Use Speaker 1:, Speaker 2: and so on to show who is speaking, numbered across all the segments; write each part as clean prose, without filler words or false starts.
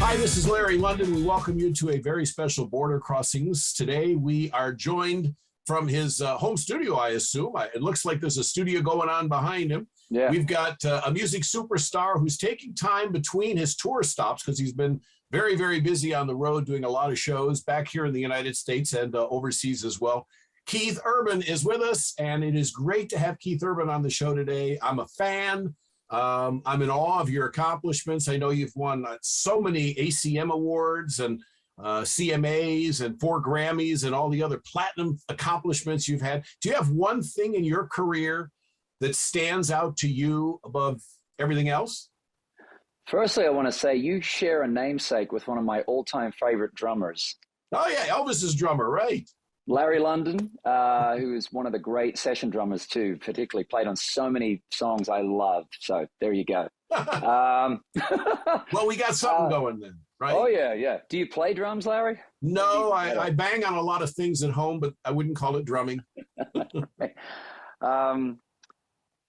Speaker 1: Hi, this is Larry London. We welcome you to a very special Border Crossings. Today, we are joined from his home studio, I assume. It looks like there's a studio going on behind him.
Speaker 2: Yeah.
Speaker 1: We've got a music superstar who's taking time between his tour stops because he's been very, very busy on the road doing a lot of shows back here in the United States and overseas as well. Keith Urban is with us, and it is great to have Keith Urban on the show today. I'm a fan. I'm in awe of your accomplishments. I know you've won so many ACM awards and CMAs and 4 Grammys and all the other platinum accomplishments you've had. Do you have one thing in your career that stands out to you above everything else?
Speaker 2: Firstly, I want to say you share a namesake with one of my all-time favorite drummers.
Speaker 1: Oh, yeah, Elvis's drummer, right?
Speaker 2: Larry London, who is one of the great session drummers too, particularly played on so many songs I love. So there you go.
Speaker 1: Well, we got something going then, right?
Speaker 2: Oh, yeah. Do you play drums, Larry?
Speaker 1: No, I bang on a lot of things at home, but I wouldn't call it drumming.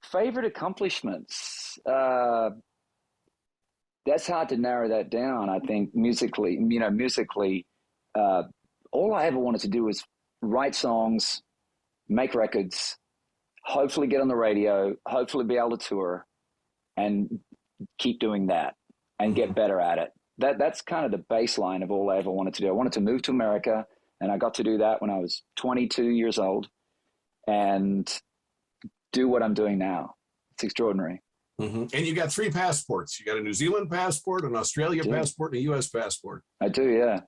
Speaker 2: Favorite accomplishments? That's hard to narrow that down. I think musically, all I ever wanted to do was write songs, make records, hopefully get on the radio, hopefully be able to tour, and keep doing that and get better at it. That's kind of the baseline of all I ever wanted to do. I wanted to move to America, and I got to do that when I was 22 years old and do what I'm doing now. It's extraordinary.
Speaker 1: Mm-hmm. And you got 3 passports. You got a New Zealand passport, an Australia passport, and a U.S. passport.
Speaker 2: I do, yeah.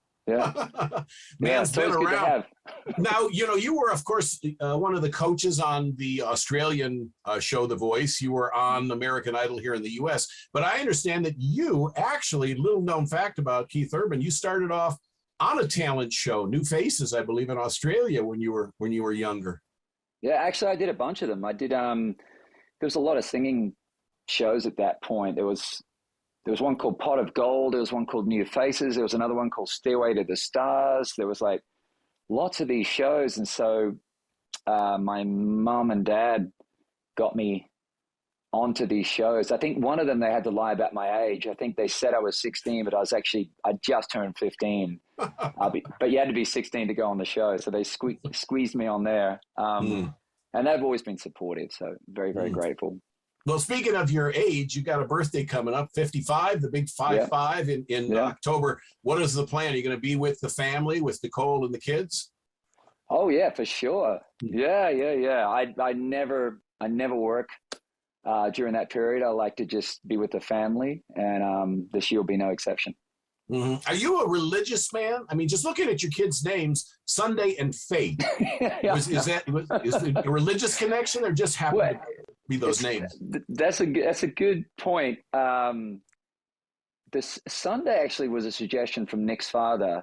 Speaker 1: Man's been around. Now, you were, of course, one of the coaches on the Australian show, The Voice. You were on American Idol here in the U.S. But I understand that you actually, little known fact about Keith Urban, you started off on a talent show, New Faces, I believe, in Australia when you were younger.
Speaker 2: Yeah, actually, I did a bunch of them. I did. There was a lot of singing shows at that point. There was one called Pot of Gold. There was one called New Faces. There was another one called Stairway to the Stars. There was like lots of these shows. And so my mom and dad got me onto these shows. I think one of them, they had to lie about my age. I think they said I was 16, but I just turned 15. But you had to be 16 to go on the show. So they squeezed me on there. And they've always been supportive. So very, very grateful.
Speaker 1: Well, speaking of your age, you got a birthday coming up, 55, the big 5-5 in October. What is the plan? Are you going to be with the family, with Nicole and the kids?
Speaker 2: Oh, yeah, for sure. Yeah. I never work during that period. I like to just be with the family, and this year will be no exception.
Speaker 1: Mm-hmm. Are you a religious man? I mean, just looking at your kids' names, Sunday and Faith. Is it a religious connection, or just happen to be those names?
Speaker 2: That's a good point. This Sunday actually was a suggestion from Nick's father,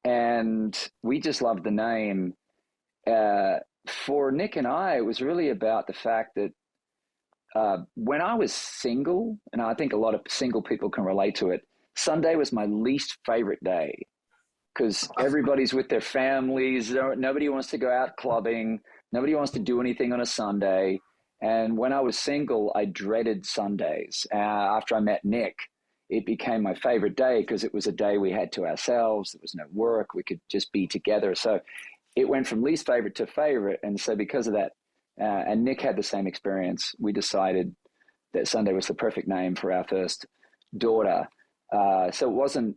Speaker 2: and we just loved the name. For Nick and I, it was really about the fact that when I was single, and I think a lot of single people can relate to it, Sunday was my least favorite day because everybody's with their families. Nobody wants to go out clubbing. Nobody wants to do anything on a Sunday. And when I was single, I dreaded Sundays. After I met Nick, it became my favorite day because it was a day we had to ourselves. There was no work. We could just be together. So it went from least favorite to favorite. And so because of that, and Nick had the same experience, we decided that Sunday was the perfect name for our first daughter. So it wasn't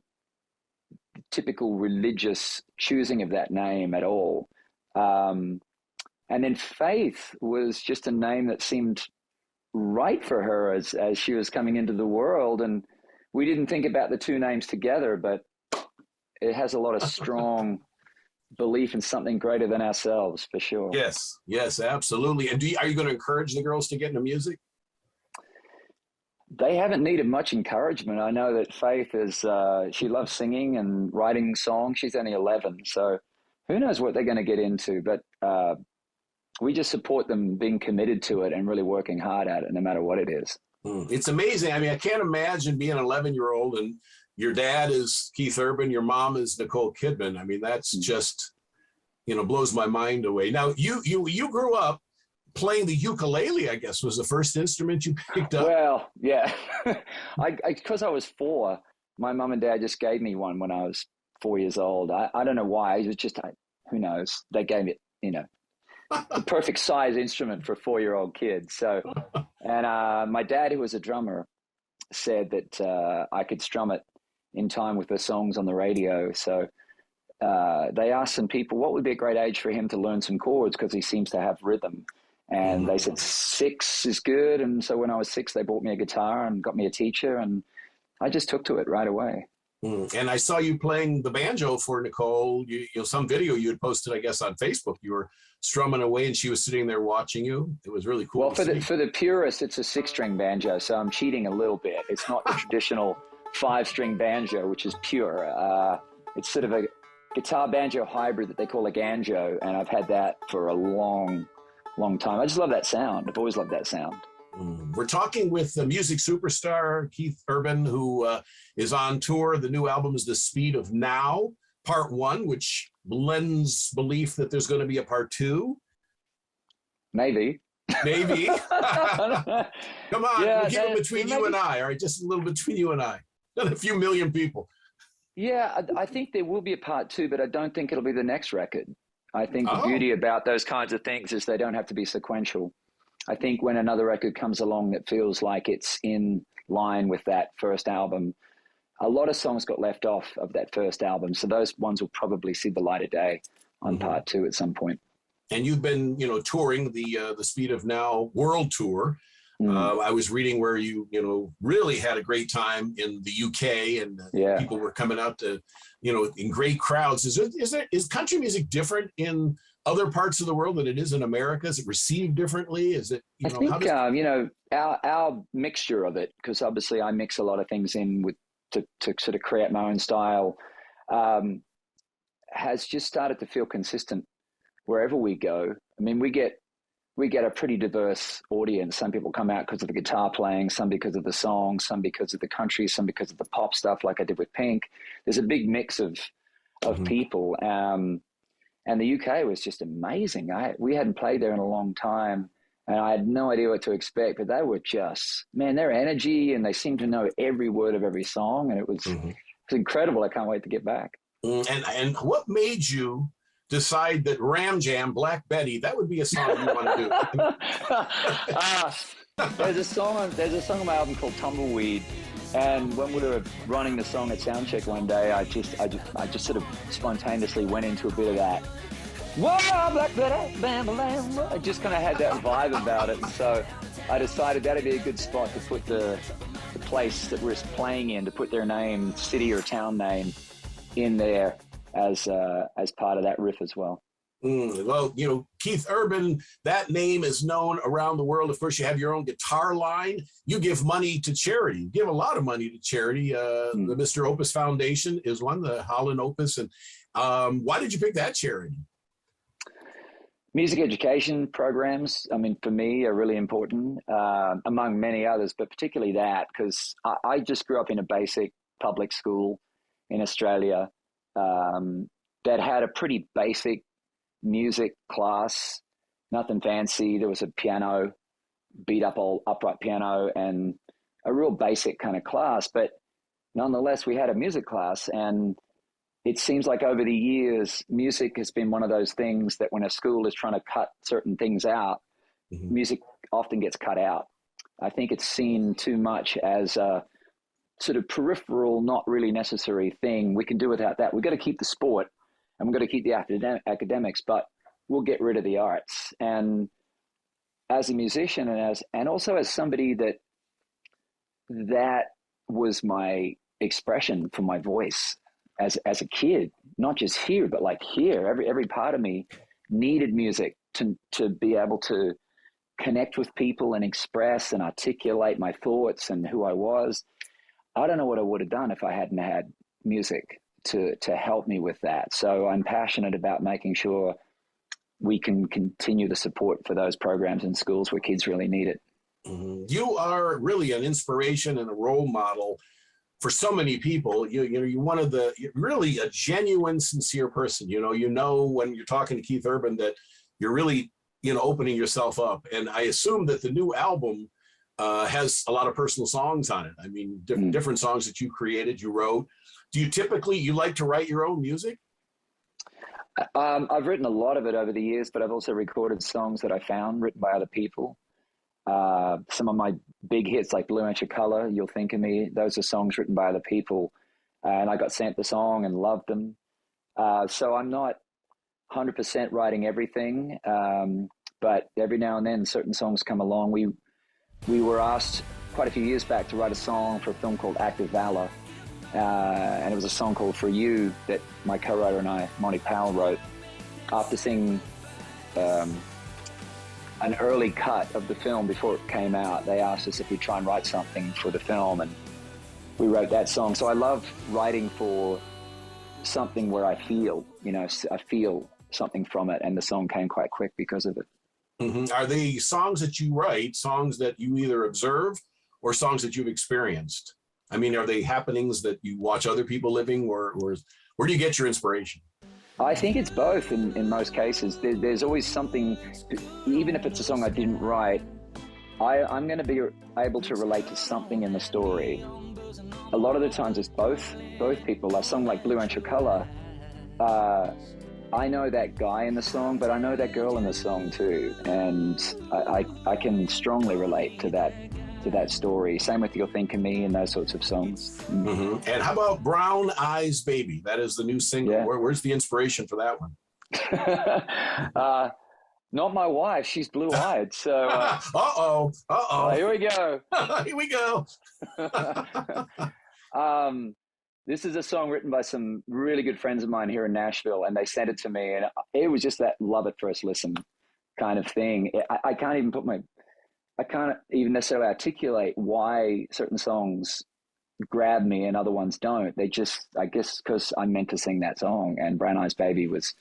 Speaker 2: typical religious choosing of that name at all. And then Faith was just a name that seemed right for her as she was coming into the world. And we didn't think about the 2 names together, but it has a lot of strong belief in something greater than ourselves, for sure.
Speaker 1: Yes, absolutely. And are you going to encourage the girls to get into music?
Speaker 2: They haven't needed much encouragement. I know that Faith she loves singing and writing songs. She's only 11, so who knows what they're going to get into. But we just support them being committed to it and really working hard at it, no matter what it is.
Speaker 1: It's amazing. I mean, I can't imagine being an 11-year-old and your dad is Keith Urban, your mom is Nicole Kidman. I mean, that's just, blows my mind away. Now, you grew up playing the ukulele, I guess, was the first instrument you picked up.
Speaker 2: Well, yeah. Because I was 4, my mum and dad just gave me one when I was 4 years old. I don't know why. It was just, who knows? They gave it, the perfect size instrument for a 4-year-old kid. So, and my dad, who was a drummer, said that I could strum it in time with the songs on the radio. So they asked some people what would be a great age for him to learn some chords because he seems to have rhythm. And they said 6 is good. And so when I was 6, they bought me a guitar and got me a teacher, and I just took to it right away.
Speaker 1: And I saw you playing the banjo for Nicole. Some video you had posted, I guess, on Facebook. You were strumming away, and she was sitting there watching you. It was really cool.
Speaker 2: Well, for the purists, it's a 6-string banjo, so I'm cheating a little bit. It's not the traditional 5-string banjo, which is pure. It's sort of a guitar banjo hybrid that they call a ganjo, and I've had that for a long time. I just love that sound. I've always loved that sound.
Speaker 1: We're talking with the music superstar Keith Urban, who is on tour. The new album is The Speed of Now, Part 1, which lends belief that there's going to be a Part 2.
Speaker 2: Maybe.
Speaker 1: Come on, we'll keep it between you and I, all right? Just a little between you and I. Not a few million people.
Speaker 2: Yeah, I think there will be a Part 2, but I don't think it'll be the next record. I think the beauty about those kinds of things is they don't have to be sequential. I think when another record comes along that feels like it's in line with that first album, a lot of songs got left off of that first album. So those ones will probably see the light of day on Part 2 at some point. And
Speaker 1: you've been, touring the Speed of Now world tour. I was reading where you really had a great time in the UK, and people were coming out to, in great crowds. Is country music different in other parts of the world than it is in America? Is it received differently? Is it? I think our mixture of it, because obviously I mix a lot of things in to sort of create my own style, has just started to feel consistent wherever we go. I mean, we get a pretty diverse audience. Some people come out because of the guitar playing, some because of the song, some because of the country, some because of the pop stuff like I did with Pink. There's a big mix of people. And the UK was just amazing. We hadn't played there in a long time, and I had no idea what to expect, but they were just, man, their energy, and they seemed to know every word of every song, and it was incredible. I can't wait to get back. And what made you decide that Ram Jam, Black Betty, that would be a song you want to do?
Speaker 2: There's a song on my album called Tumbleweed, and when we were running the song at Soundcheck one day, I just sort of spontaneously went into a bit of that. Whoa, Black Betty, bam, bam. I just kind of had that vibe about it, and so I decided that'd be a good spot to put the place that we're playing in, to put their name, city or town name, in there as part of that riff as well.
Speaker 1: Well, Keith Urban, that name is known around the world. Of course, you have your own guitar line. You give money to charity. You give a lot of money to charity. The Mr. Opus Foundation is one, the Holland Opus. And why did you pick that charity?
Speaker 2: Music education programs, I mean, for me, are really important, among many others, but particularly that, because I just grew up in a basic public school in Australia that had a pretty basic music class, nothing fancy. There was a piano, beat up old upright piano, and a real basic kind of class. But nonetheless, we had a music class, and it seems like over the years, music has been one of those things that when a school is trying to cut certain things out, music often gets cut out. I think it's seen too much as a sort of peripheral, not really necessary thing. We can do without that. We've got to keep the sport, and we've got to keep the academics, but we'll get rid of the arts. And as a musician, and also as somebody that was my expression for my voice as a kid, not just here, but like here, every part of me needed music to be able to connect with people and express and articulate my thoughts and who I was. I don't know what I would have done if I hadn't had music to help me with that. So I'm passionate about making sure we can continue the support for those programs in schools where kids really need it.
Speaker 1: You are really an inspiration and a role model for so many people. You're one of really a genuine, sincere person. When you're talking to Keith Urban that you're really, opening yourself up. And I assume that the new album has a lot of personal songs on it. I mean,
Speaker 2: Mm.
Speaker 1: different songs that you created, you wrote. Do you typically, you like to write your own music?
Speaker 2: I've written a lot of it over the years, but I've also recorded songs that I found written by other people. Some of my big hits, like Blue Inch of Color, You'll Think of Me, those are songs written by other people. And I got sent the song and loved them. So I'm not 100% writing everything, but every now and then certain songs come along. We were asked quite a few years back to write a song for a film called Act of Valor. And it was a song called For You that my co-writer and I, Monty Powell, wrote. After seeing an early cut of the film before it came out, they asked us if we'd try and write something for the film, and we wrote that song. So I love writing for something where I feel, I feel something from it, and the song came quite quick because of it.
Speaker 1: Are the songs that you write songs that you either observe or songs that you've experienced? I mean, are they happenings that you watch other people living, or where do you get your inspiration?
Speaker 2: I think it's both in most cases. There's always something, even if it's a song I didn't write, I'm going to be able to relate to something in the story. A lot of the times it's both people. A song like Blue Inch of Color, I know that guy in the song, but I know that girl in the song too. And I can strongly relate to that story. Same with You'll Think of Me and those sorts of songs.
Speaker 1: Mm-hmm. And how about Brown Eyes Baby? That is the new single.
Speaker 2: Yeah.
Speaker 1: Where's the inspiration for that one?
Speaker 2: Not my wife. She's blue-eyed. So here we go.
Speaker 1: Here we go.
Speaker 2: This is a song written by some really good friends of mine here in Nashville, and they sent it to me, and it was just that love at first listen kind of thing. I can't even necessarily articulate why certain songs grab me and other ones don't. They just, I guess, because I'm meant to sing that song, and Brown Eyes Baby was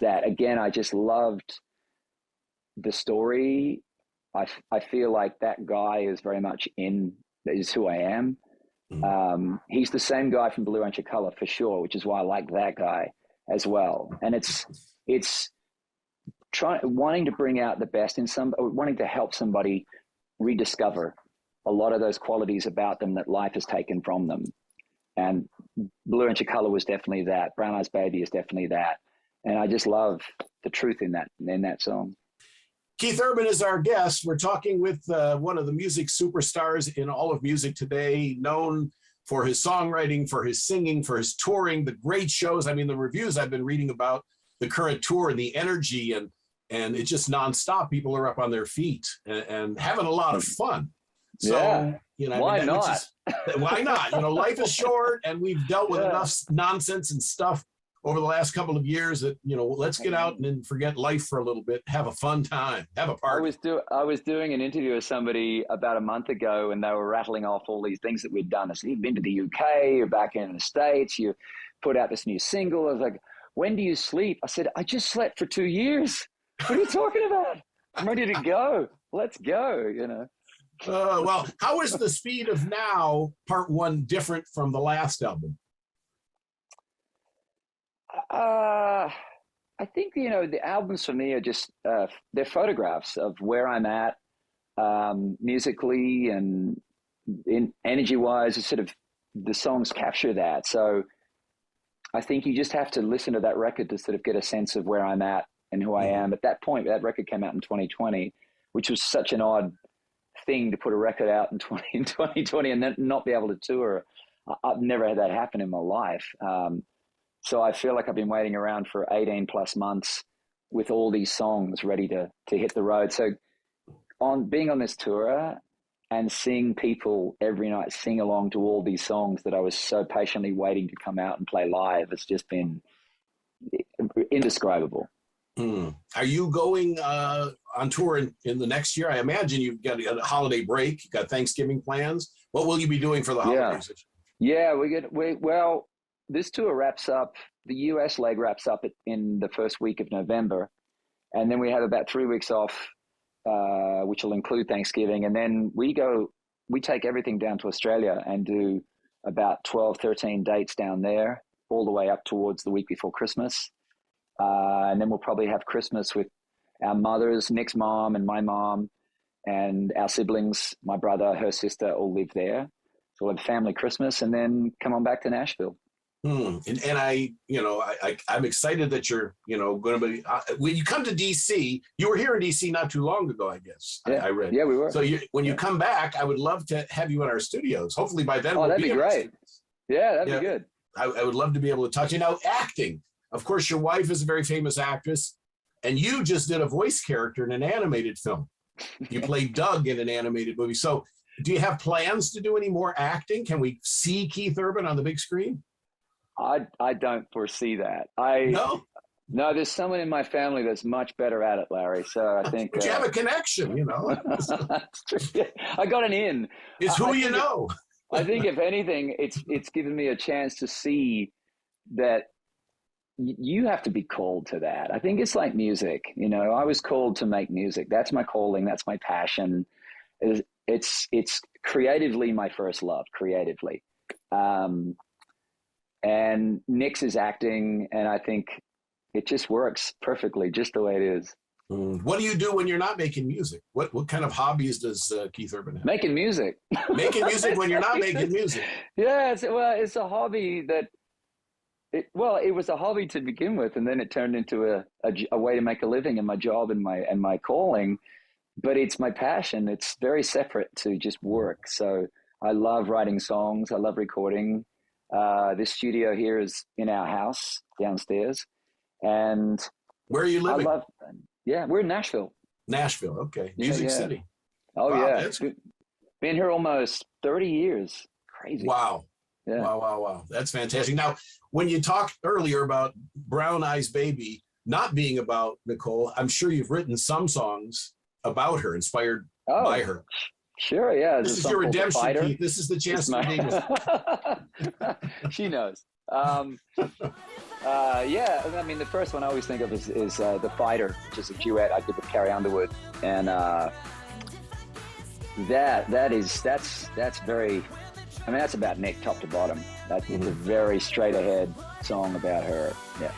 Speaker 2: that. Again, I just loved the story. I feel like that guy is very much is who I am. He's the same guy from Blue Inch of Color for sure, which is why I like that guy as well. And it's wanting to bring out the best in wanting to help somebody rediscover a lot of those qualities about them that life has taken from them. And Blue Inch of Color was definitely that. Brown Eyes Baby is definitely that. And I just love the truth in that song.
Speaker 1: Keith Urban is our guest. We're talking with one of the music superstars in all of music today, known for his songwriting, for his singing, for his touring, the great shows. I mean, the reviews I've been reading about the current tour and the energy, and it's just nonstop. People are up on their feet and having a lot of fun. So,
Speaker 2: yeah. Why not?
Speaker 1: Why not? Life is short, and we've dealt with enough nonsense and stuff over the last couple of years that, let's get out and forget life for a little bit, have a fun time, have a party.
Speaker 2: I was doing an interview with somebody about a month ago, and they were rattling off all these things that we'd done. I said, you've been to the UK, you're back in the States, you put out this new single. I was like, when do you sleep? I said, I just slept for 2 years. What are you talking about? I'm ready to go. Let's go,
Speaker 1: Well, how is The Speed of Now, Part 1, different from the last album?
Speaker 2: I think, the albums for me are just, they're photographs of where I'm at, musically and in energy-wise. It's sort of, the songs capture that. So I think you just have to listen to that record to sort of get a sense of where I'm at and who I am. At that point, that record came out in 2020, which was such an odd thing to put a record out in 2020 and then not be able to tour. I've never had that happen in my life. So I feel like I've been waiting around for 18 plus months with all these songs ready to hit the road. So being on this tour and seeing people every night sing along to all these songs that I was so patiently waiting to come out and play live, it's just been indescribable.
Speaker 1: Are you going on tour in the next year? I imagine you've got a holiday break, you've got Thanksgiving plans. What will you be doing for the holidays?
Speaker 2: Yeah, well, this tour wraps up, the US leg wraps up in the first week of November. And then we have about 3 weeks off, which will include Thanksgiving. And then we take everything down to Australia and do about 12, 13 dates down there, all the way up towards the week before Christmas. And then we'll probably have Christmas with our mothers, Nick's mom and my mom. and our siblings, my brother, her sister, all live there. So we'll have family Christmas and then come on back to Nashville.
Speaker 1: And I, I'm excited that you're, going to be, when you come to DC, you were here in DC not too long ago, I guess.
Speaker 2: Yeah,
Speaker 1: I read.
Speaker 2: Yeah, we were.
Speaker 1: So when you come back, I would love to have you in our studios. Hopefully by then,
Speaker 2: that'd be great. Yeah, that'd be good.
Speaker 1: I would love to be able to talk to you. Now, acting. Of course, your wife is a very famous actress, and you just did a voice character in an animated film. You played Doug in an animated movie. So do you have plans to do any more acting? Can we see Keith Urban on the big screen?
Speaker 2: I don't foresee that. No, there's someone in my family that's much better at it, Larry. So I think.
Speaker 1: But you have a connection,
Speaker 2: I got an in.
Speaker 1: It's who you know.
Speaker 2: I think if anything, it's given me a chance to see that you have to be called to that. I think it's like music. I was called to make music. That's my calling. That's my passion. It's creatively my first love, creatively. And Nick's is acting, and I think it just works perfectly, just the way it is.
Speaker 1: What do you do when you're not making music? What kind of hobbies does Keith Urban have?
Speaker 2: Making music.
Speaker 1: Making music when you're not making music.
Speaker 2: Yeah, it's a hobby that. It was a hobby to begin with, and then it turned into a way to make a living, and my job and my calling. But it's my passion. It's very separate to just work. So I love writing songs. I love recording. This studio here is in our house downstairs. And
Speaker 1: where are you living?
Speaker 2: We're in Nashville.
Speaker 1: Nashville, okay. Music City.
Speaker 2: Oh, wow, yeah. Been here almost 30 years. Crazy.
Speaker 1: Wow.
Speaker 2: Yeah.
Speaker 1: Wow. That's fantastic. Now, when you talked earlier about Brown Eyes Baby not being about Nicole, I'm sure you've written some songs about her, inspired by her.
Speaker 2: Sure, yeah.
Speaker 1: This is your redemption, Keith. This is the chance to redeem
Speaker 2: us. She knows. Yeah, I mean, the first one I always think of is The Fighter, which is a duet I did with Carrie Underwood. And that's very, I mean, that's about Nick top to bottom. It's a very straight ahead song about her. Yeah.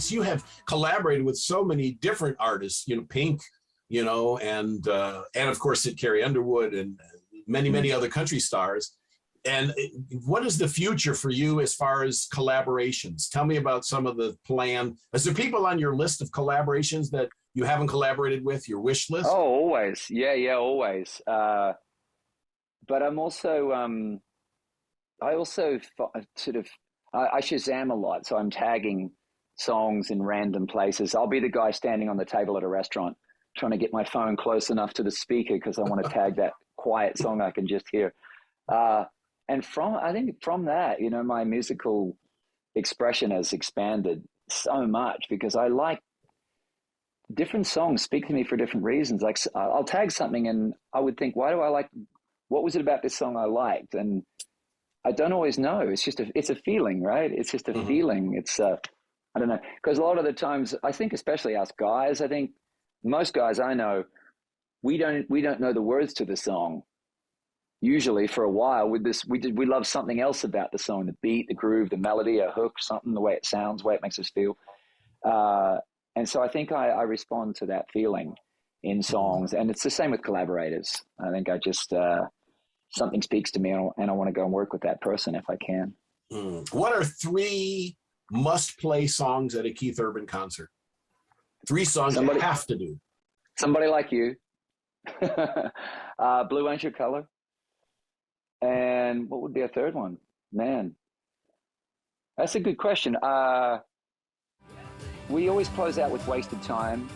Speaker 1: You have collaborated with so many different artists, Pink, and of course Carrie Underwood and many other country stars. And what is the future for you as far as collaborations? Tell me about some of the plan. Is there people on your list of collaborations that you haven't collaborated with, your wish list?
Speaker 2: Oh, always. Yeah, always. But I'm also, I Shazam a lot. So I'm tagging songs in random places. I'll be the guy standing on the table at a restaurant trying to get my phone close enough to the speaker because I want to tag that quiet song I can just hear. And I think from that, my musical expression has expanded so much because I like different songs speak to me for different reasons. Like I'll tag something and I would think, why do I like, what was it about this song I liked? And I don't always know. It's just it's a feeling, right? It's just a feeling. It's, I don't know. Because a lot of the times, I think especially us guys, I think most guys I know, we don't know the words to the song. Usually for a while with this, we love something else about the song, the beat, the groove, the melody, a hook, something, the way it sounds, the way it makes us feel. And so I think I respond to that feeling in songs, and it's the same with collaborators. I think I just, something speaks to me and I want to go and work with that person if I can.
Speaker 1: What are 3 must-play songs at a Keith Urban concert? 3 songs you have to do.
Speaker 2: Somebody Like You. Blue Ain't Your Color. And what would be a third one? Man, that's a good question. We always close out with Wasted Time.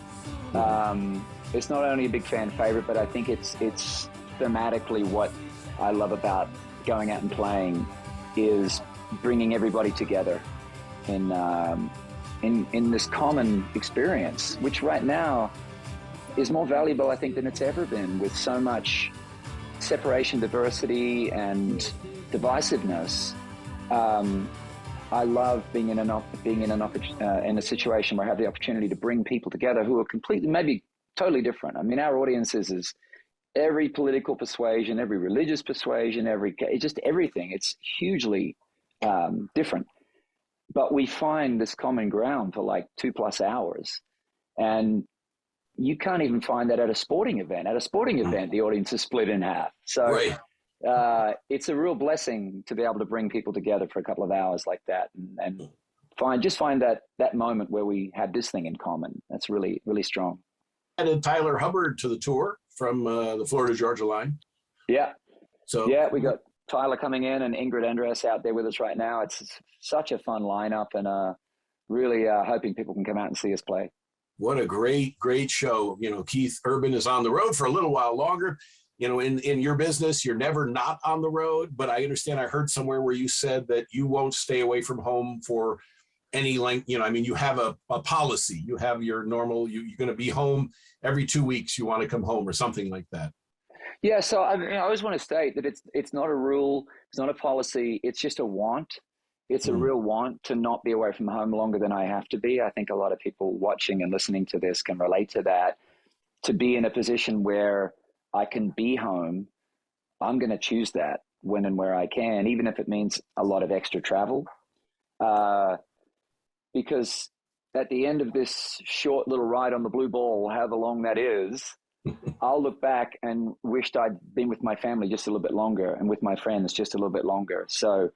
Speaker 2: It's not only a big fan favorite, but I think it's thematically what I love about going out and playing is bringing everybody together in this common experience, which right now is more valuable, I think, than it's ever been, with so much separation, diversity, and divisiveness. I love being in a situation where I have the opportunity to bring people together who are completely, maybe totally different. I mean, our audience is every political persuasion, every religious persuasion, just everything. It's hugely different, but we find this common ground for like 2+ hours, and you can't even find that at a sporting event. At a sporting event, the audience is split in half. So
Speaker 1: Right.
Speaker 2: it's a real blessing to be able to bring people together for a couple of hours like that, and find that moment where we have this thing in common. That's really, really strong.
Speaker 1: Added Tyler Hubbard to the tour from the Florida Georgia line.
Speaker 2: Yeah.
Speaker 1: So
Speaker 2: Yeah, we got Tyler coming in and Ingrid Andress out there with us right now. It's such a fun lineup, and really hoping people can come out and see us play.
Speaker 1: what a great, great show. You know, Keith Urban is on the road for a little while longer. You know, in your business, you're never not on the road, but I understand, I heard somewhere where you said that you won't stay away from home for any length. You know, I mean, you have a policy, you have your normal, you're going to be home every 2 weeks. You want to come home or something like that.
Speaker 2: Yeah, so I always want to state that it's not a rule, it's not a policy, it's just a want. It's a real want to not be away from home longer than I have to be. I think a lot of people watching and listening to this can relate to that. To be in a position where I can be home, I'm going to choose that when and where I can, even if it means a lot of extra travel. Because at the end of this short little ride on the blue ball, however long that is, I'll look back and wished I'd been with my family just a little bit longer and with my friends just a little bit longer. So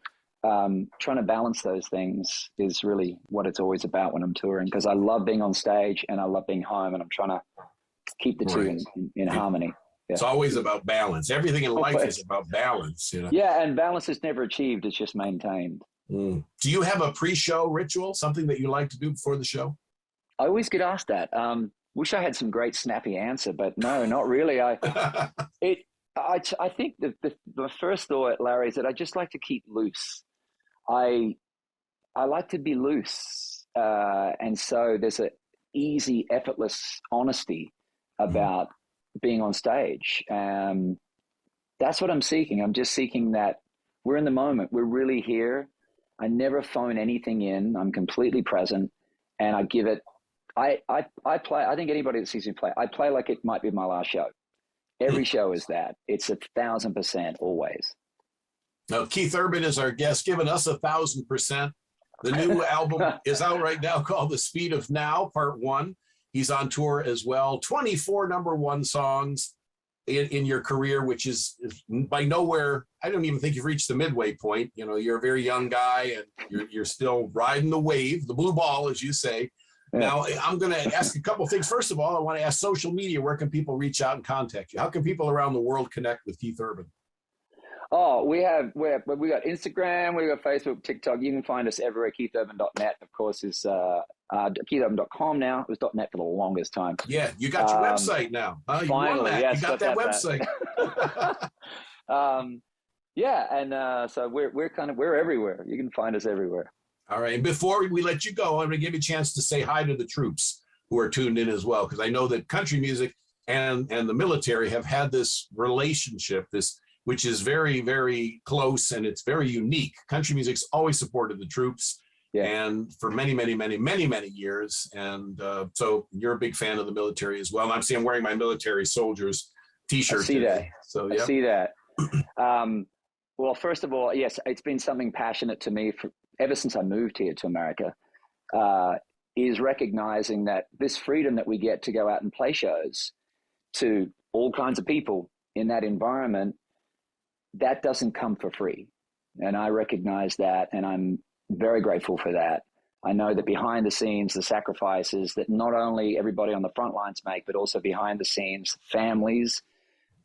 Speaker 2: trying to balance those things is really what it's always about when I'm touring, because I love being on stage and I love being home, and I'm trying to keep the two in harmony. Yeah.
Speaker 1: It's always about balance. Everything in life is about balance. You know?
Speaker 2: Yeah, and balance is never achieved. It's just maintained.
Speaker 1: Do you have a pre-show ritual, something that you like to do before the show?
Speaker 2: I always get asked that. Wish I had some great snappy answer, but no, not really. I think the first thought, Larry, is that I just like to keep loose. I like to be loose, and so there's an easy, effortless honesty about being on stage. That's what I'm seeking. I'm just seeking that we're in the moment. We're really here. I never phone anything in. I'm completely present, and I give it. I play. I think anybody that sees me play, I play like it might be my last show. Every show is that. It's 1,000% always.
Speaker 1: Now, Keith Urban is our guest, giving us 1,000%. The new album is out right now called The Speed of Now, Part 1. He's on tour as well. 24 number one songs in your career, which is by nowhere. I don't even think you've reached the midway point. You know, you're a very young guy and you're still riding the wave, the blue ball, as you say. Yeah. Now, I'm going to ask a couple of things. First of all, I want to ask social media. Where can people reach out and contact you? How can people around the world connect with Keith Urban?
Speaker 2: Oh, we got Instagram, we got Facebook, TikTok. You can find us everywhere. KeithUrban.net, of course, is KeithUrban.com now. It was .net for the longest time.
Speaker 1: Yeah, you got your website now.
Speaker 2: Finally, yes,
Speaker 1: you got that website.
Speaker 2: Yeah, and so we're everywhere. You can find us everywhere.
Speaker 1: All right. And before we let you go, I'm going to give you a chance to say hi to the troops who are tuned in as well, because I know that country music and the military have had this relationship, which is very, very close, and it's very unique. Country music's always supported the troops, and for many, many, many, many, many years. And so you're a big fan of the military as well. And I'm wearing my military soldiers T-shirt.
Speaker 2: I see
Speaker 1: today.
Speaker 2: that.
Speaker 1: So yeah.
Speaker 2: I see that. Well, first of all, yes, it's been something passionate to me ever since I moved here to America, is recognizing that this freedom that we get to go out and play shows to all kinds of people in that environment, that doesn't come for free. And I recognize that, and I'm very grateful for that. I know that behind the scenes, the sacrifices that not only everybody on the front lines make, but also behind the scenes, families,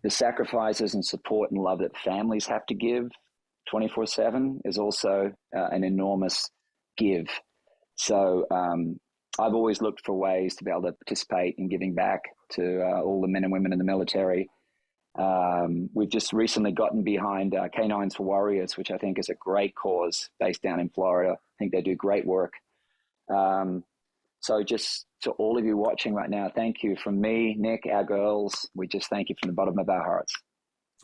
Speaker 2: the sacrifices and support and love that families have to give 24/7 is also an enormous give. So I've always looked for ways to be able to participate in giving back to all the men and women in the military. We've just recently gotten behind Canines for Warriors, which I think is a great cause based down in Florida. I think they do great work. So just to all of you watching right now, thank you from me, Nick, our girls. We just thank you from the bottom of our hearts.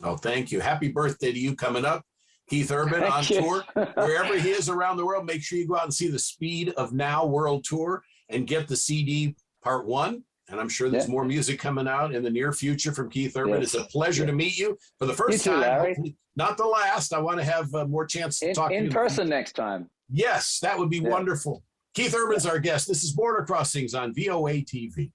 Speaker 1: Oh, thank you. Happy birthday to you coming up. Keith Urban on tour. Wherever he is around the world, make sure you go out and see the Speed of Now World Tour and get the CD Part 1. And I'm sure there's more music coming out in the near future from Keith Urban. Yes. It's a pleasure to meet you for the first time. Larry. Not the last. I want to have more chance to talk to you.
Speaker 2: In person next time.
Speaker 1: Yes, that would be wonderful. Keith Urban's our guest. This is Border Crossings on VOA TV.